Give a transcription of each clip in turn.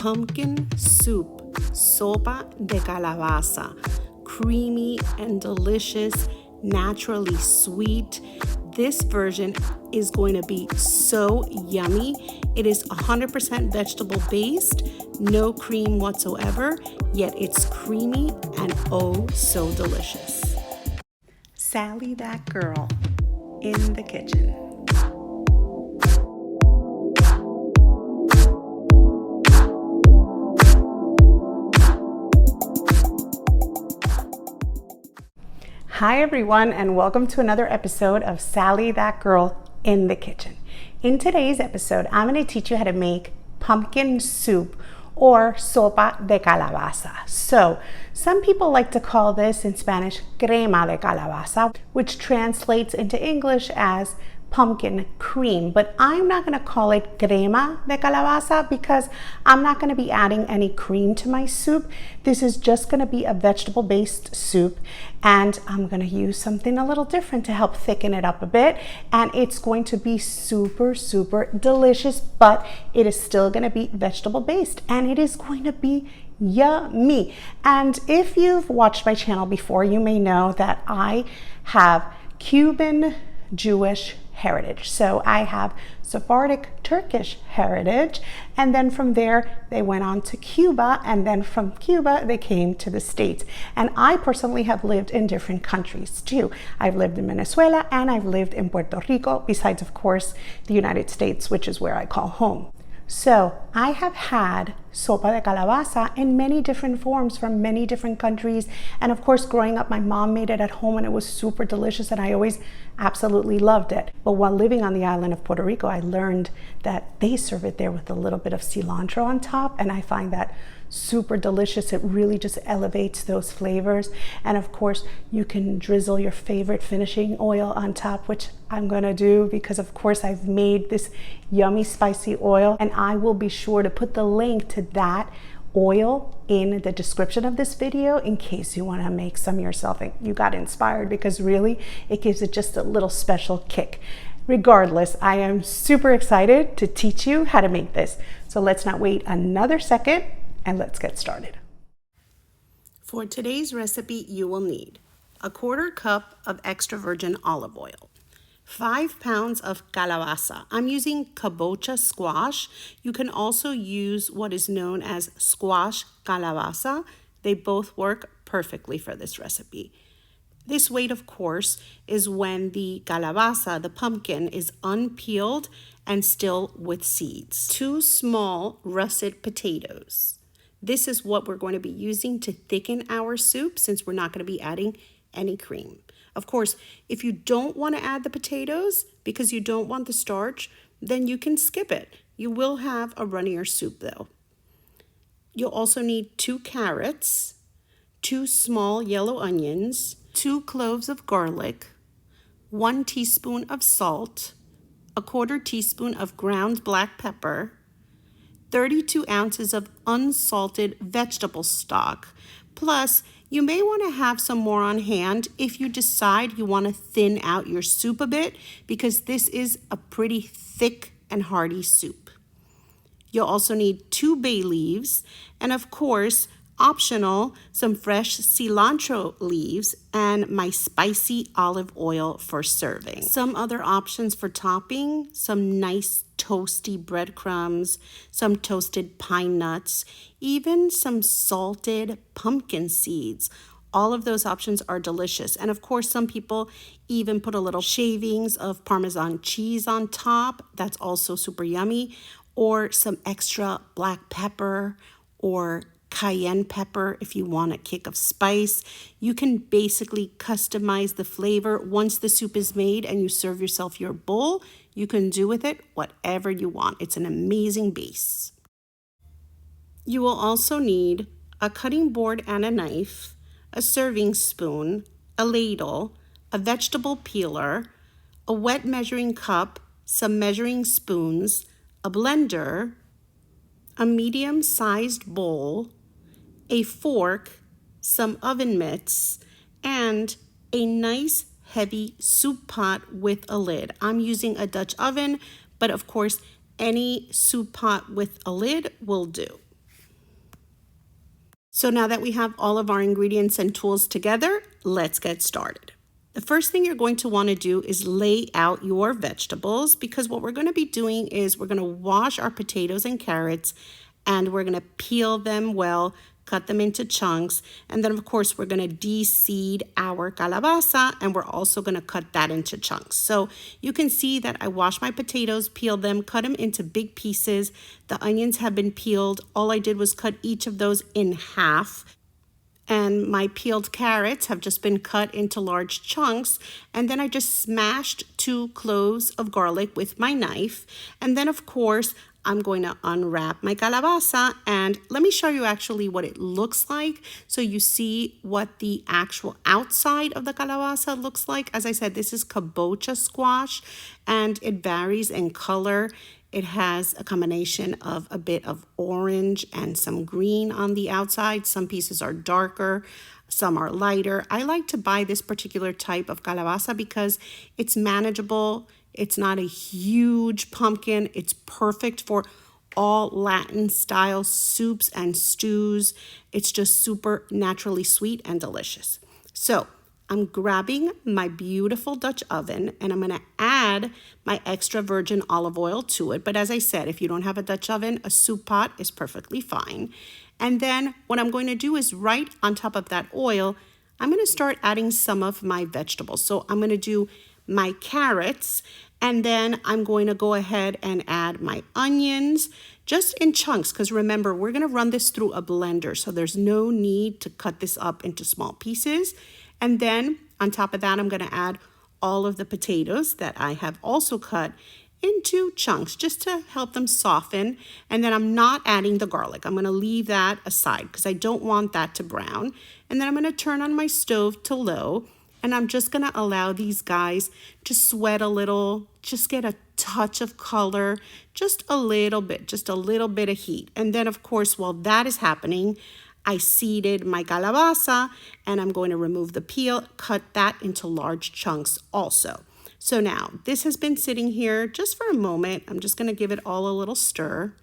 pumpkin soup, sopa de calabaza. Creamy and delicious, naturally sweet. This version is going to be so yummy. It is 100% vegetable based, no cream whatsoever, yet it's creamy and oh so delicious. Sally that girl in the kitchen. Hi everyone, and welcome to another episode of Sally That Girl in the Kitchen. In today's episode, I'm going to teach you how to make pumpkin soup or sopa de calabaza. So some people like to call this in Spanish crema de calabaza, which translates into English as pumpkin cream, but I'm not going to call it crema de calabaza because I'm not going to be adding any cream to my soup. This is just going to be a vegetable based soup, and I'm going to use something a little different to help thicken it up a bit, and it's going to be super delicious, but it is still going to be vegetable based, and it is going to be yummy. And if you've watched my channel before, you may know that I have Cuban Jewish heritage. So I have Sephardic Turkish heritage, and then from there they went on to Cuba, and then from Cuba they came to the States. And I personally have lived in different countries too. I've lived in Venezuela and I've lived in Puerto Rico, besides of course the United States, which is where I call home. So I have had sopa de calabaza in many different forms from many different countries. And of course, growing up, my mom made it at home and it was super delicious and I always absolutely loved it. But while living on the island of Puerto Rico, I learned that they serve it there with a little bit of cilantro on top. And I find that super delicious. It really just elevates those flavors. And of course, you can drizzle your favorite finishing oil on top, which I'm gonna do because of course I've made this yummy spicy oil, and I will be sure to put the link to that oil in the description of this video in case you want to make some yourself and you got inspired, because really it gives it just a little special kick. Regardless, I am super excited to teach you how to make this. So let's not wait another second and let's get started. For today's recipe, you will need a 1/4 cup of extra virgin olive oil, 5 pounds of calabaza. I'm using kabocha squash. You can also use what is known as squash calabaza. They both work perfectly for this recipe. This weight, of course, is when the calabaza, the pumpkin, is unpeeled and still with seeds. 2 small russet potatoes. This is what we're going to be using to thicken our soup since we're not going to be adding any cream. Of course, if you don't want to add the potatoes because you don't want the starch, then you can skip it. You will have a runnier soup though. You'll also need 2 carrots, 2 small yellow onions, 2 cloves of garlic, 1 teaspoon of salt, a 1/4 teaspoon of ground black pepper, 32 ounces of unsalted vegetable stock. Plus, you may want to have some more on hand if you decide you want to thin out your soup a bit, because this is a pretty thick and hearty soup. You'll also need 2 bay leaves, and of course, optional, some fresh cilantro leaves and my spicy olive oil for serving. Some other options for topping, some nice toasty breadcrumbs, some toasted pine nuts, even some salted pumpkin seeds. All of those options are delicious. And of course, some people even put a little shavings of Parmesan cheese on top. That's also super yummy. Or some extra black pepper or cayenne pepper if you want a kick of spice. You can basically customize the flavor once the soup is made and you serve yourself your bowl. You can do with it whatever you want. It's an amazing base. You will also need a cutting board and a knife, a serving spoon, a ladle, a vegetable peeler, a wet measuring cup, some measuring spoons, a blender, a medium-sized bowl, a fork, some oven mitts, and a nice heavy soup pot with a lid. I'm using a Dutch oven, but of course, any soup pot with a lid will do. So now that we have all of our ingredients and tools together, let's get started. The first thing you're going to want to do is lay out your vegetables, because what we're going to be doing is we're going to wash our potatoes and carrots and we're going to peel them well, cut them into chunks, and then of course we're going to de-seed our calabaza and we're also going to cut that into chunks. So you can see that I washed my potatoes, peeled them, cut them into big pieces. The onions have been peeled. All I did was cut each of those in half. And my peeled carrots have just been cut into large chunks. And then I just smashed 2 cloves of garlic with my knife. And then of course, I'm going to unwrap my calabaza, and let me show you actually what it looks like so you see what the actual outside of the calabaza looks like. As I said, this is kabocha squash and it varies in color. It has a combination of a bit of orange and some green on the outside. Some pieces are darker, some are lighter. I like to buy this particular type of calabaza because it's manageable. It's not a huge pumpkin. It's perfect for all Latin style soups and stews. It's just super naturally sweet and delicious. So I'm grabbing my beautiful Dutch oven and I'm going to add my extra virgin olive oil to it. But as I said, if you don't have a Dutch oven, a soup pot is perfectly fine. And then what I'm going to do is right on top of that oil, I'm going to start adding some of my vegetables. So I'm going to do my carrots, and then I'm going to go ahead and add my onions just in chunks, because remember, we're going to run this through a blender, so there's no need to cut this up into small pieces. And then on top of that, I'm going to add all of the potatoes that I have also cut into chunks just to help them soften. And then I'm not adding the garlic. I'm going to leave that aside because I don't want that to brown. And then I'm going to turn on my stove to low. And I'm just going to allow these guys to sweat a little, just get a touch of color, just a little bit of heat. And then, of course, while that is happening, I seeded my calabaza and I'm going to remove the peel, cut that into large chunks also. So now this has been sitting here just for a moment. I'm just going to give it all a little stir.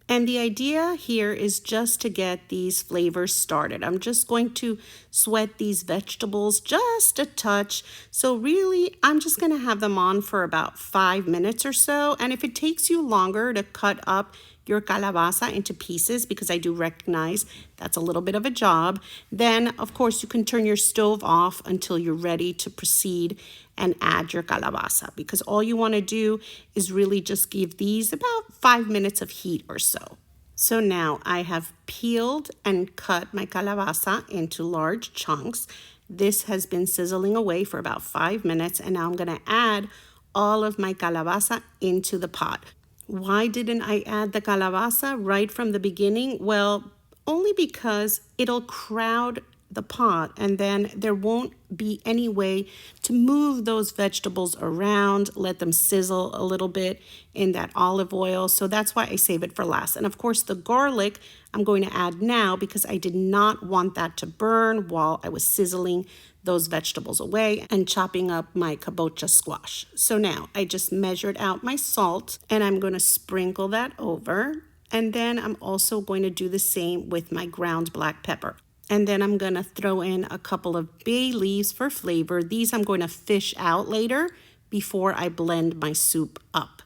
And the idea here is just to get these flavors started. I'm just going to sweat these vegetables just a touch. So really, I'm just going to have them on for about 5 minutes or so. And if it takes you longer to cut up your calabaza into pieces, because I do recognize that's a little bit of a job, then of course you can turn your stove off until you're ready to proceed and add your calabaza, because all you want to do is really just give these about 5 minutes of heat or so. So now I have peeled and cut my calabaza into large chunks. This has been sizzling away for about 5 minutes, and now I'm going to add all of my calabaza into the pot. Why didn't I add the calabaza right from the beginning? Well, only because it'll crowd the pot and then there won't be any way to move those vegetables around, let them sizzle a little bit in that olive oil. So that's why I save it for last. And of course, the garlic I'm going to add now because I did not want that to burn while I was sizzling those vegetables away and chopping up my kabocha squash. So now I just measured out my salt and I'm going to sprinkle that over. And then I'm also going to do the same with my ground black pepper. And then I'm going to throw in a couple of bay leaves for flavor. These I'm going to fish out later before I blend my soup up.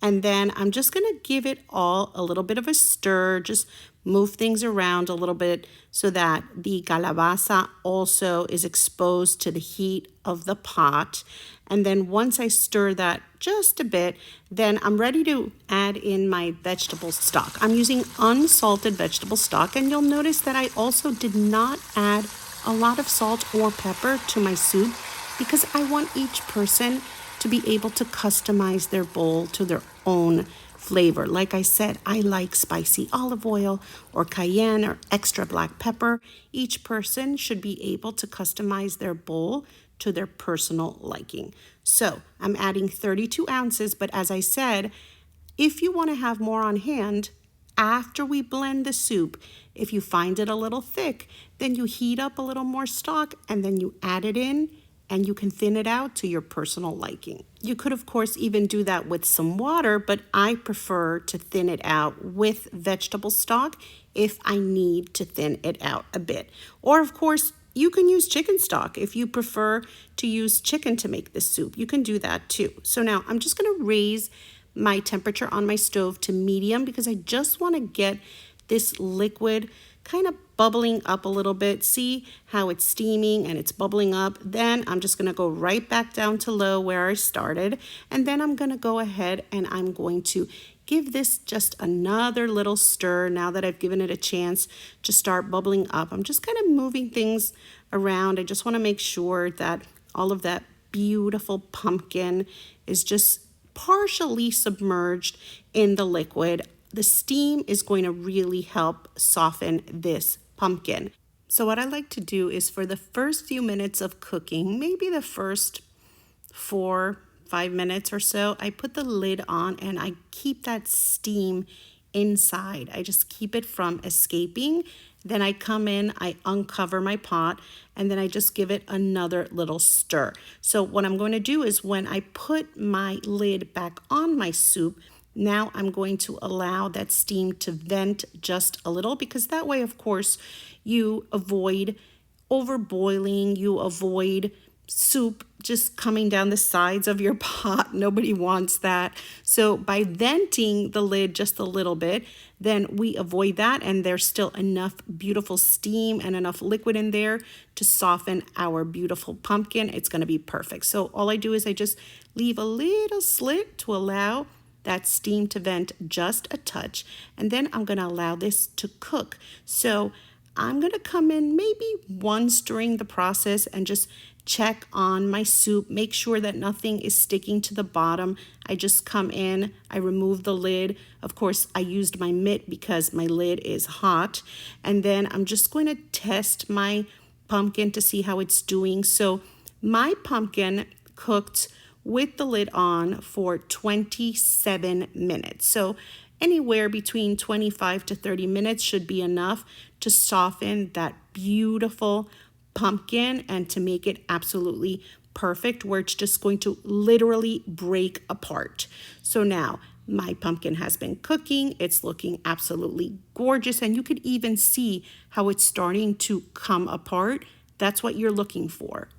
And then I'm just going to give it all a little bit of a stir, just move things around a little bit so that the calabaza also is exposed to the heat of the pot. And then once I stir that just a bit, then I'm ready to add in my vegetable stock. I'm using unsalted vegetable stock, and you'll notice that I also did not add a lot of salt or pepper to my soup because I want each person to be able to customize their bowl to their own flavor. Like I said, I like spicy olive oil or cayenne or extra black pepper. Each person should be able to customize their bowl to their personal liking. So I'm adding 32 ounces, but as I said, if you want to have more on hand, after we blend the soup, if you find it a little thick, then you heat up a little more stock and then you add it in and you can thin it out to your personal liking. You could, of course, even do that with some water, but I prefer to thin it out with vegetable stock if I need to thin it out a bit. Or, of course, you can use chicken stock if you prefer to use chicken to make this soup. You can do that too. So now I'm just going to raise my temperature on my stove to medium because I just want to get this liquid kind of bubbling up a little bit. See how it's steaming and it's bubbling up? Then I'm just going to go right back down to low where I started. And then I'm going to go ahead and I'm going to give this just another little stir now that I've given it a chance to start bubbling up. I'm just kind of moving things around. I just want to make sure that all of that beautiful pumpkin is just partially submerged in the liquid. The steam is going to really help soften this pumpkin. So what I like to do is for the first few minutes of cooking, maybe the first 4-5 minutes or so, I put the lid on and I keep that steam inside. I just keep it from escaping. Then I come in, I uncover my pot, and then I just give it another little stir. So what I'm going to do is when I put my lid back on my soup, now I'm going to allow that steam to vent just a little, because that way, of course, you avoid overboiling, you avoid soup just coming down the sides of your pot. Nobody wants that. So by venting the lid just a little bit, then we avoid that, and there's still enough beautiful steam and enough liquid in there to soften our beautiful pumpkin. It's going to be perfect. So all I do is I just leave a little slit to allow that steam to vent just a touch, and then I'm going to allow this to cook. So I'm going to come in maybe once during the process and just check on my soup, make sure that nothing is sticking to the bottom. I just come in, I remove the lid. Of course, I used my mitt because my lid is hot. And then I'm just going to test my pumpkin to see how it's doing. So my pumpkin cooked with the lid on for 27 minutes. So anywhere between 25 to 30 minutes should be enough to soften that beautiful pumpkin and to make it absolutely perfect, where it's just going to literally break apart. So now my pumpkin has been cooking. It's looking absolutely gorgeous, and you could even see how it's starting to come apart. That's what you're looking for.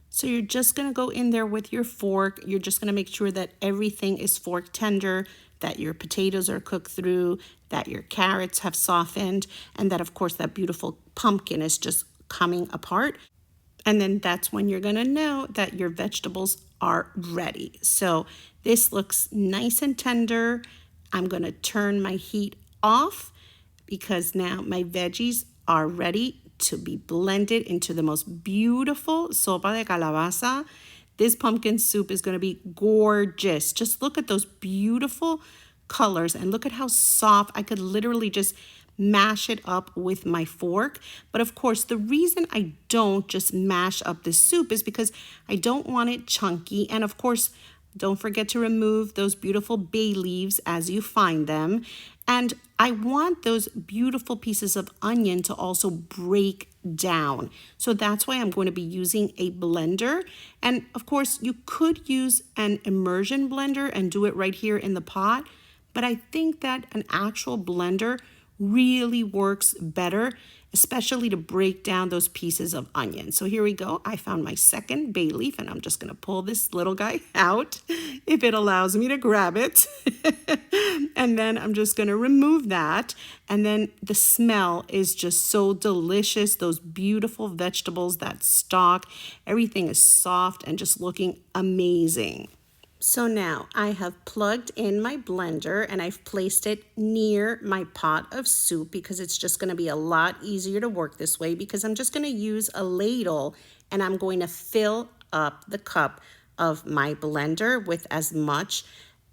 So you're just going to go in there with your fork. You're just going to make sure that everything is fork tender, that your potatoes are cooked through, that your carrots have softened, and that, of course, that beautiful pumpkin is just coming apart. And then that's when you're going to know that your vegetables are ready. So this looks nice and tender. I'm going to turn my heat off because now my veggies are ready to be blended into the most beautiful sopa de calabaza. This pumpkin soup is going to be gorgeous. Just look at those beautiful colors and look at how soft. I could literally just mash it up with my fork. But of course, the reason I don't just mash up this soup is because I don't want it chunky. And of course, don't forget to remove those beautiful bay leaves as you find them. And I want those beautiful pieces of onion to also break down. So that's why I'm going to be using a blender. And of course, you could use an immersion blender and do it right here in the pot. But I think that an actual blender really works better, especially to break down those pieces of onion. So here we go. I found my second bay leaf, and I'm just going to pull this little guy out if it allows me to grab it. And then I'm just going to remove that. And then the smell is just so delicious. Those beautiful vegetables, that stock, everything is soft and just looking amazing. So now I have plugged in my blender and I've placed it near my pot of soup because it's just going to be a lot easier to work this way, because I'm just going to use a ladle and I'm going to fill up the cup of my blender with as much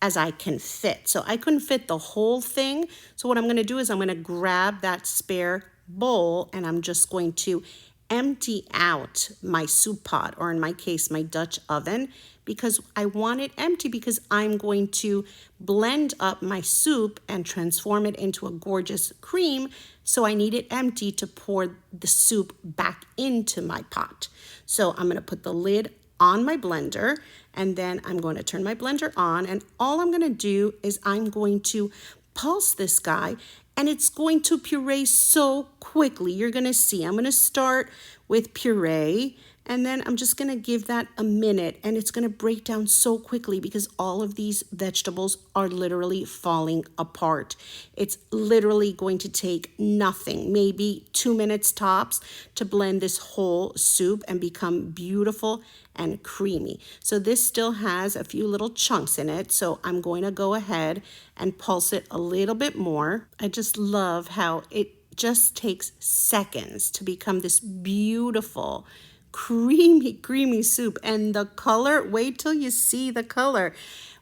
as I can fit. So I couldn't fit the whole thing. So what I'm going to do is I'm going to grab that spare bowl and I'm just going to empty out my soup pot, or in my case, my Dutch oven, because I want it empty because I'm going to blend up my soup and transform it into a gorgeous cream. So I need it empty to pour the soup back into my pot. So I'm going to put the lid on my blender, and then I'm going to turn my blender on, and all I'm going to do is I'm going to pulse this guy, and it's going to puree so quickly. You're going to see. I'm going to start with puree, and then I'm just going to give that a minute, and it's going to break down so quickly because all of these vegetables are literally falling apart. It's literally going to take nothing, maybe 2 minutes tops, to blend this whole soup and become beautiful and creamy. So this still has a few little chunks in it, so I'm going to go ahead and pulse it a little bit more. I just love how it just takes seconds to become this beautiful creamy soup. And the color, wait till you see the color.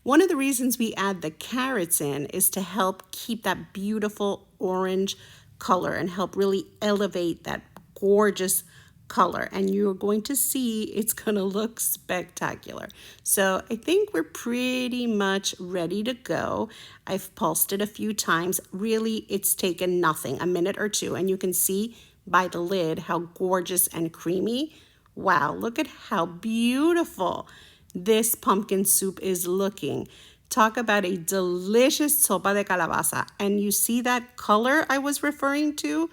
One of the reasons we add the carrots in is to help keep that beautiful orange color and help really elevate that gorgeous color, and you're going to see it's going to look spectacular. So I think we're pretty much ready to go. I've pulsed it a few times. Really, it's taken nothing, a minute or two, and you can see by the lid how gorgeous and creamy. Wow, look at how beautiful this pumpkin soup is looking. Talk about a delicious sopa de calabaza. And you see that color I was referring to?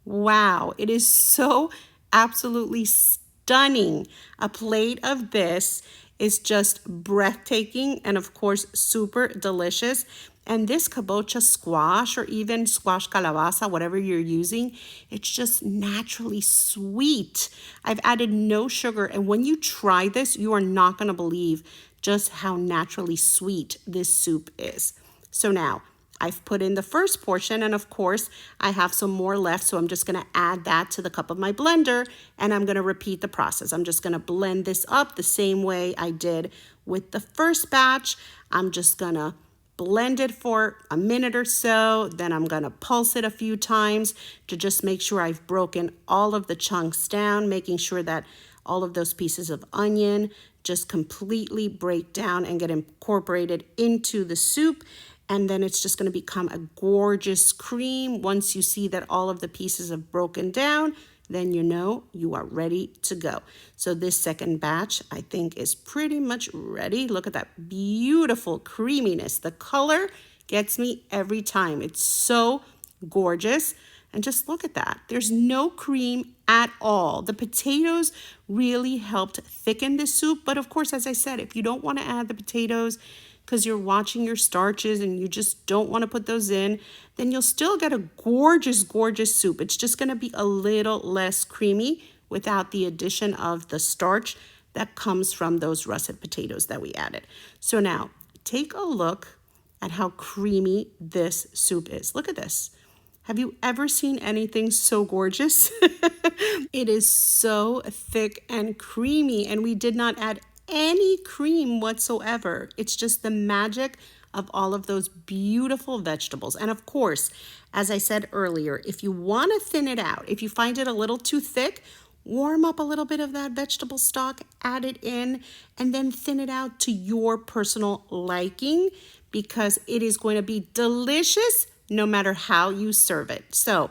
Wow, it is so absolutely stunning. A plate of this is just breathtaking and of course super delicious. And this kabocha squash, or even squash calabaza, whatever you're using, it's just naturally sweet. I've added no sugar, and when you try this, you are not going to believe just how naturally sweet this soup is. So now, I've put in the first portion, and of course, I have some more left, so I'm just going to add that to the cup of my blender, and I'm going to repeat the process. I'm just going to blend this up the same way I did with the first batch. I'm just going to blend it for a minute or so, then I'm going to pulse it a few times to just make sure I've broken all of the chunks down, making sure that all of those pieces of onion just completely break down and get incorporated into the soup. And then it's just going to become a gorgeous cream. Once you see that all of the pieces have broken down, then you know you are ready to go. So this second batch, I think, is pretty much ready. Look at that beautiful creaminess. The color gets me every time. It's so gorgeous. And just look at that. There's no cream at all. The potatoes really helped thicken the soup. But of course, as I said, if you don't want to add the potatoes because you're watching your starches and you just don't want to put those in, then you'll still get a gorgeous, gorgeous soup. It's just going to be a little less creamy without the addition of the starch that comes from those russet potatoes that we added. So now take a look at how creamy this soup is. Look at this. Have you ever seen anything so gorgeous? It is so thick and creamy, and we did not add any cream whatsoever. It's just the magic of all of those beautiful vegetables. And of course, as I said earlier, if you want to thin it out, if you find it a little too thick, warm up a little bit of that vegetable stock, add it in, and then thin it out to your personal liking, because it is going to be delicious no matter how you serve it. So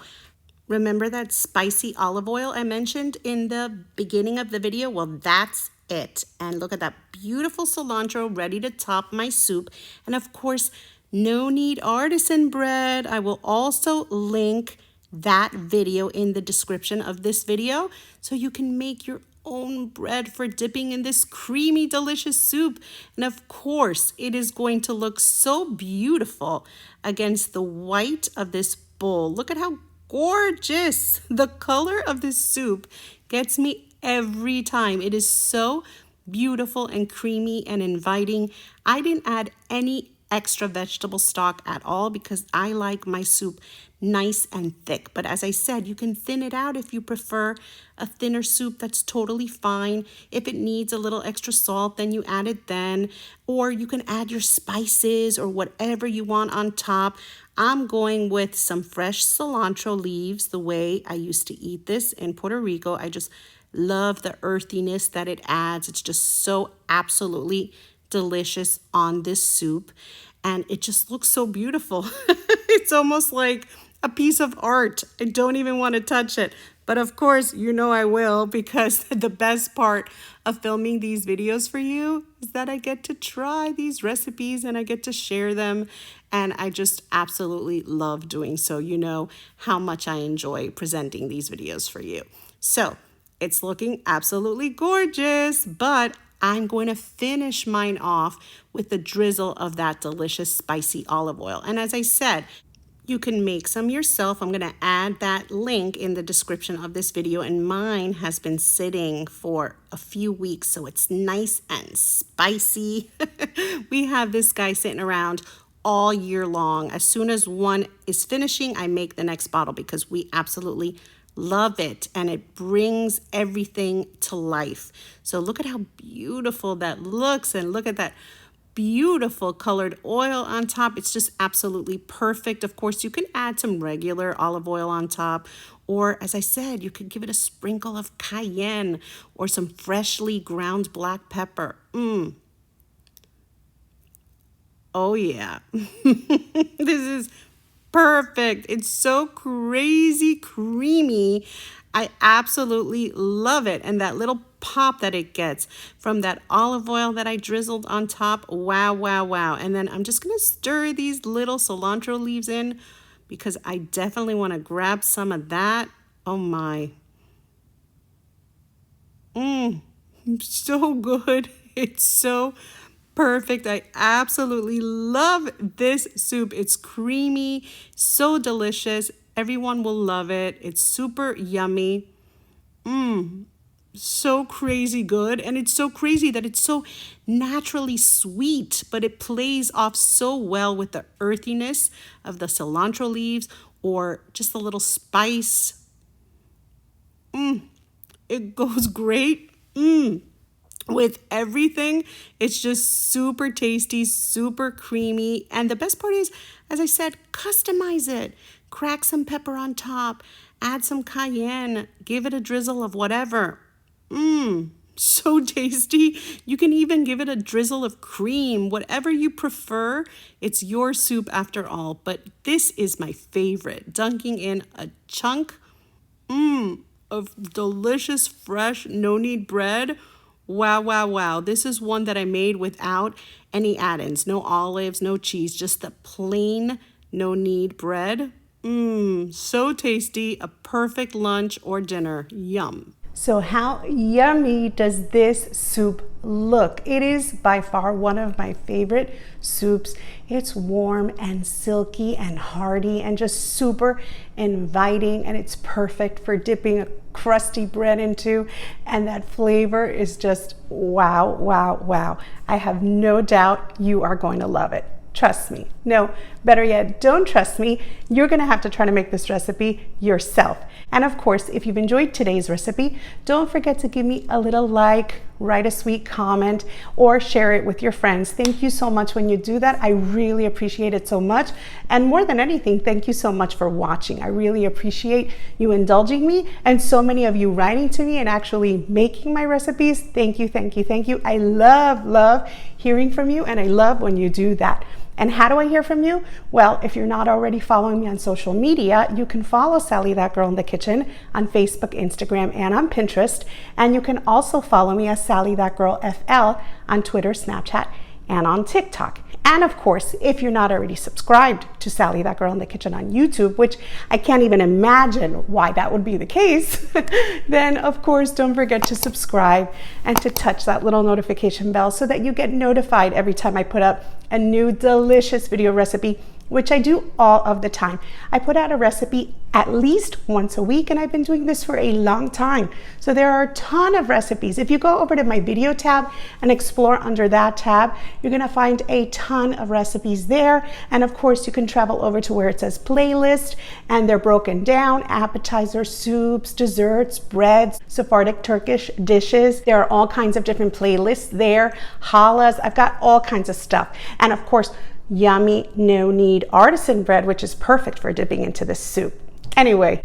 remember that spicy olive oil I mentioned in the beginning of the video? Well, that's it. And look at that beautiful cilantro ready to top my soup. And of course, No-Knead artisan bread. I will also link that video in the description of this video so you can make your own bread for dipping in this creamy, delicious soup. And of course, it is going to look so beautiful against the white of this bowl. Look at how gorgeous the color of this soup gets me every time. It is so beautiful and creamy and inviting. I didn't add any extra vegetable stock at all because I like my soup nice and thick. But as I said, you can thin it out if you prefer a thinner soup. That's totally fine. If it needs a little extra salt, then you add it then. Or you can add your spices or whatever you want on top. I'm going with some fresh cilantro leaves, the way I used to eat this in Puerto Rico. I just love the earthiness that it adds. It's just so absolutely delicious on this soup, and it just looks so beautiful. It's almost like a piece of art. I don't even want to touch it. But of course, you know I will, because the best part of filming these videos for you is that I get to try these recipes and I get to share them. And I just absolutely love doing so. You know how much I enjoy presenting these videos for you. So it's looking absolutely gorgeous, but I'm going to finish mine off with the drizzle of that delicious spicy olive oil. And as I said, you can make some yourself. I'm going to add that link in the description of this video, and mine has been sitting for a few weeks, so it's nice and spicy. We have this guy sitting around all year long. As soon as one is finishing, I make the next bottle because we absolutely love it, and it brings everything to life. So look at how beautiful that looks, and look at that beautiful colored oil on top. It's just absolutely perfect. Of course, you can add some regular olive oil on top, or as I said, you could give it a sprinkle of cayenne or some freshly ground black pepper. Oh yeah. This is perfect. It's so crazy creamy. I absolutely love it. And that little pop that it gets from that olive oil that I drizzled on top. Wow, wow, wow. And then I'm just going to stir these little cilantro leaves in because I definitely want to grab some of that. Oh my. So good. It's so perfect. I absolutely love this soup. It's creamy, so delicious. Everyone will love it. It's super yummy. So crazy good. And it's so crazy that it's so naturally sweet, but it plays off so well with the earthiness of the cilantro leaves or just a little spice. It goes great. With everything. It's just super tasty, super creamy. And the best part is, as I said, customize it. Crack some pepper on top, add some cayenne, give it a drizzle of whatever. So tasty. You can even give it a drizzle of cream, whatever you prefer. It's your soup after all, but this is my favorite. Dunking in a chunk of delicious, fresh, no-knead bread. Wow, wow, wow. This is one that I made without any add-ins. No olives, no cheese, just the plain no-knead bread. So tasty. A perfect lunch or dinner. Yum. So how yummy does this soup look? It is by far one of my favorite soups. It's warm and silky and hearty and just super inviting, and it's perfect for dipping a crusty bread into, and that flavor is just wow, wow, wow. I have no doubt you are going to love it. Trust me. No, better yet, don't trust me. You're going to have to try to make this recipe yourself. And of course, if you've enjoyed today's recipe, don't forget to give me a little like, write a sweet comment, or share it with your friends. Thank you so much when you do that. I really appreciate it so much. And more than anything, thank you so much for watching. I really appreciate you indulging me and so many of you writing to me and actually making my recipes. Thank you, thank you, thank you. I love hearing from you, and I love when you do that. And how do I hear from you? Well, if you're not already following me on social media, you can follow Sally That Girl in the Kitchen on Facebook, Instagram, and on Pinterest. And you can also follow me as Sally That Girl FL on Twitter, Snapchat, and on TikTok. And of course, if you're not already subscribed to Sally That Girl in the Kitchen on YouTube, which I can't even imagine why that would be the case, then of course, don't forget to subscribe and to touch that little notification bell so that you get notified every time I put up a new delicious video recipe, which I do all of the time. I put out a recipe at least once a week, and I've been doing this for a long time. So there are a ton of recipes. If you go over to my video tab and explore under that tab, you're gonna find a ton of recipes there. And of course, you can travel over to where it says playlist, and they're broken down: appetizers, soups, desserts, breads, Sephardic Turkish dishes. There are all kinds of different playlists there, challahs. I've got all kinds of stuff. And of course, yummy no-knead artisan bread, which is perfect for dipping into this soup. Anyway,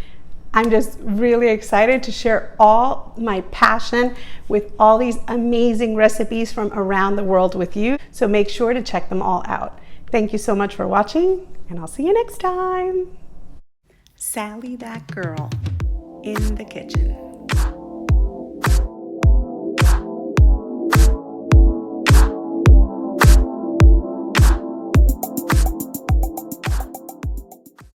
I'm just really excited to share all my passion with all these amazing recipes from around the world with you. So make sure to check them all out. Thank you so much for watching, and I'll see you next time. Sally that girl in the kitchen.